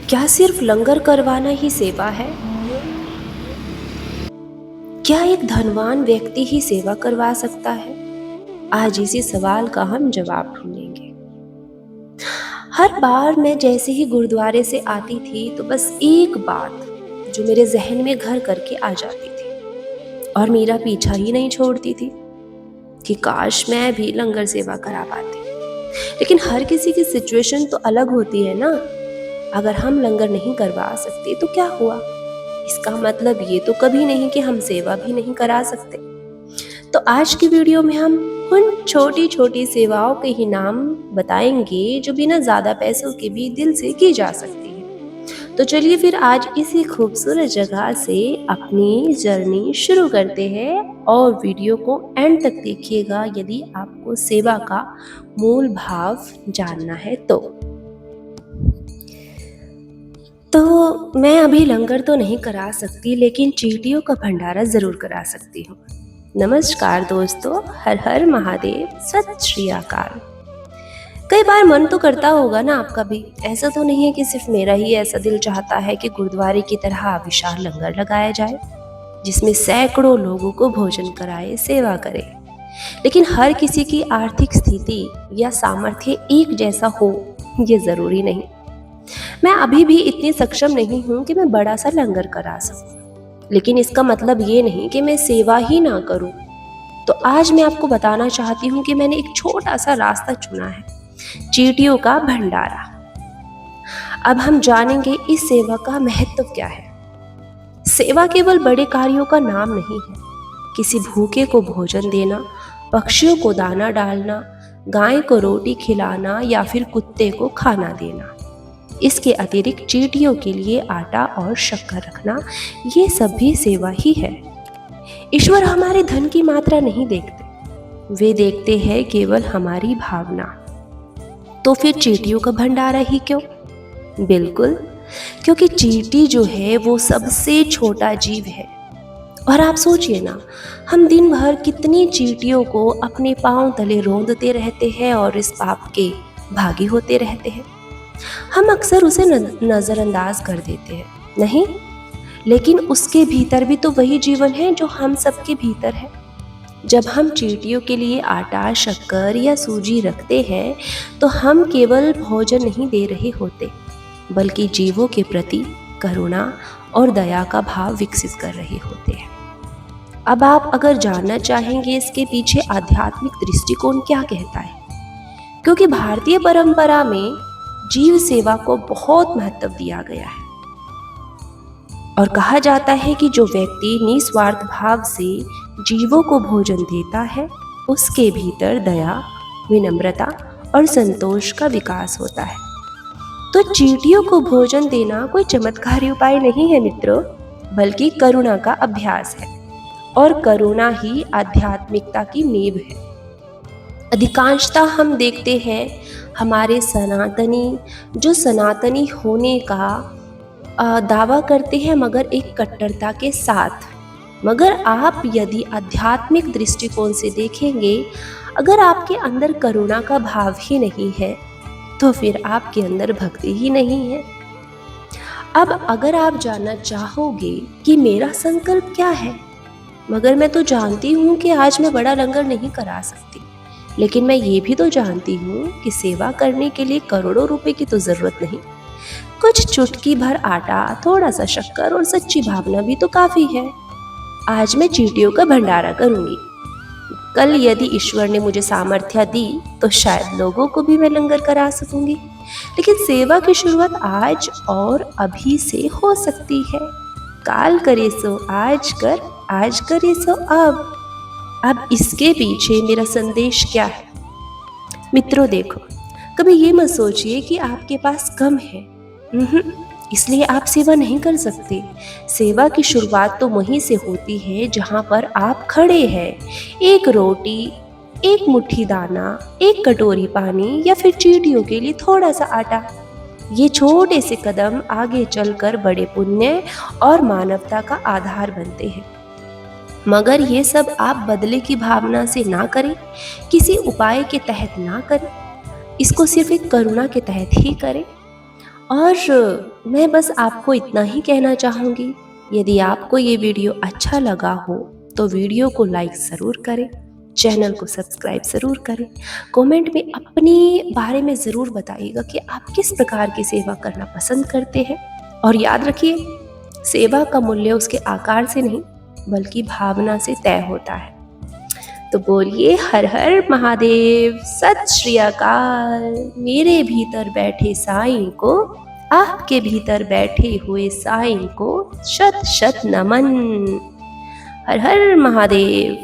क्या सिर्फ लंगर करवाना ही सेवा है? क्या एक धनवान व्यक्ति ही सेवा करवा सकता है? आज इसी सवाल का हम जवाब ढूंढेंगे। हर बार मैं जैसे ही गुरुद्वारे से आती थी तो बस एक बात जो मेरे जहन में घर करके आ जाती थी और मेरा पीछा ही नहीं छोड़ती थी कि काश मैं भी लंगर सेवा करा पाती। लेकिन हर किसी की सिचुएशन तो अलग होती है ना। अगर हम लंगर नहीं करवा सकते तो क्या हुआ? इसका मतलब ये तो कभी नहीं कि हम सेवा भी नहीं करा सकते। तो आज की वीडियो में हम उन छोटी छोटी सेवाओं के ही नाम बताएंगे जो बिना ज्यादा पैसों के भी दिल से की जा सकती है। तो चलिए फिर आज इसी खूबसूरत जगह से अपनी जर्नी शुरू करते हैं और वीडियो को एंड तक देखिएगा यदि आपको सेवा का मूल भाव जानना है तो मैं अभी लंगर तो नहीं करा सकती लेकिन चींटियों का भंडारा जरूर करा सकती हूँ। नमस्कार दोस्तों, हर हर महादेव, सत श्री अकाल। कई बार मन तो करता होगा ना आपका भी। ऐसा तो नहीं है कि सिर्फ मेरा ही ऐसा दिल चाहता है कि गुरुद्वारे की तरह विशाल लंगर लगाया जाए जिसमें सैकड़ों लोगों को भोजन कराए, सेवा करे। लेकिन हर किसी की आर्थिक स्थिति या सामर्थ्य एक जैसा हो ये जरूरी नहीं। मैं अभी भी इतनी सक्षम नहीं हूं कि मैं बड़ा सा लंगर करा सकूं, लेकिन इसका मतलब ये नहीं कि मैं सेवा ही ना करूं। तो आज मैं आपको बताना चाहती हूं कि मैंने एक छोटा सा रास्ता चुना है, चींटियों का भंडारा। अब हम जानेंगे इस सेवा का महत्व क्या है। सेवा केवल बड़े कार्यों का नाम नहीं है। किसी भूखे को भोजन देना, पक्षियों को दाना डालना, गाय को रोटी खिलाना या फिर कुत्ते को खाना देना। इसके अतिरिक्त चींटियों के लिए आटा और शक्कर रखना, ये सब भी सेवा ही है। ईश्वर हमारे धन की मात्रा नहीं देखते, वे देखते हैं केवल हमारी भावना। तो फिर चींटियों का भंडारा ही क्यों? बिल्कुल, क्योंकि चींटी जो है वो सबसे छोटा जीव है। और आप सोचिए ना, हम दिन भर कितनी चींटियों को अपने पांव तले रौंदते रहते हैं और इस पाप के भागी होते रहते हैं। हम अक्सर उसे नजरअंदाज कर देते हैं, नहीं? लेकिन उसके भीतर भी तो वही जीवन है जो हम सबके भीतर है। जब हम चींटियों के लिए आटा, शक्कर या सूजी रखते हैं तो हम केवल भोजन नहीं दे रहे होते, बल्कि जीवों के प्रति करुणा और दया का भाव विकसित कर रहे होते हैं। अब आप अगर जानना चाहेंगे इसके पीछे आध्यात्मिक दृष्टिकोण क्या कहता है, क्योंकि भारतीय परंपरा में जीव सेवा को बहुत महत्व दिया गया है और कहा जाता है कि जो व्यक्ति निस्वार्थ भाव से जीवों को भोजन देता है उसके भीतर दया, विनम्रता और संतोष का विकास होता है। तो चींटियों को भोजन देना कोई चमत्कारी उपाय नहीं है मित्रों, बल्कि करुणा का अभ्यास है और करुणा ही आध्यात्मिकता की नींव है। अधिकांशतः हम देखते हैं हमारे सनातनी होने का दावा करते हैं, मगर एक कट्टरता के साथ। मगर आप यदि आध्यात्मिक दृष्टिकोण से देखेंगे, अगर आपके अंदर करुणा का भाव ही नहीं है तो फिर आपके अंदर भक्ति ही नहीं है। अब अगर आप जानना चाहोगे कि मेरा संकल्प क्या है, मगर मैं तो जानती हूँ कि आज मैं बड़ा लंगर नहीं करा सकती, लेकिन मैं ये भी तो जानती हूँ कि सेवा करने के लिए करोड़ों रुपए की तो जरूरत नहीं। कुछ चुटकी भर आटा, थोड़ा सा शक्कर और सच्ची भावना भी तो काफी है। आज मैं चींटियों का भंडारा करूंगी। कल यदि ईश्वर ने मुझे सामर्थ्य दी तो शायद लोगों को भी मैं लंगर करा सकूंगी। लेकिन सेवा की शुरुआत आज और अभी से हो सकती है। काल करे सो आज कर, आज करे सो अब इसके पीछे मेरा संदेश क्या है? मित्रों देखो, कभी ये मत सोचिए कि आपके पास कम है, इसलिए आप सेवा नहीं कर सकते। सेवा की शुरुआत तो वहीं से होती है जहां पर आप खड़े हैं। एक रोटी, एक मुट्ठी दाना, एक कटोरी पानी या फिर चींटियों के लिए थोड़ा सा आटा, ये छोटे से कदम आगे चलकर बड़े पुण्य और मानवता का आधार बनते हैं। मगर ये सब आप बदले की भावना से ना करें, किसी उपाय के तहत ना करें, इसको सिर्फ एक करुणा के तहत ही करें। और मैं बस आपको इतना ही कहना चाहूँगी, यदि आपको ये वीडियो अच्छा लगा हो तो वीडियो को लाइक ज़रूर करें, चैनल को सब्सक्राइब ज़रूर करें, कमेंट में अपने बारे में ज़रूर बताइएगा कि आप किस प्रकार की सेवा करना पसंद करते हैं। और याद रखिए, सेवा का मूल्य उसके आकार से नहीं बल्कि भावना से तय होता है। तो बोलिए हर हर महादेव, सत श्री अकाल। मेरे भीतर बैठे साईं को, आपके भीतर बैठे हुए साईं को शत शत नमन। हर हर महादेव।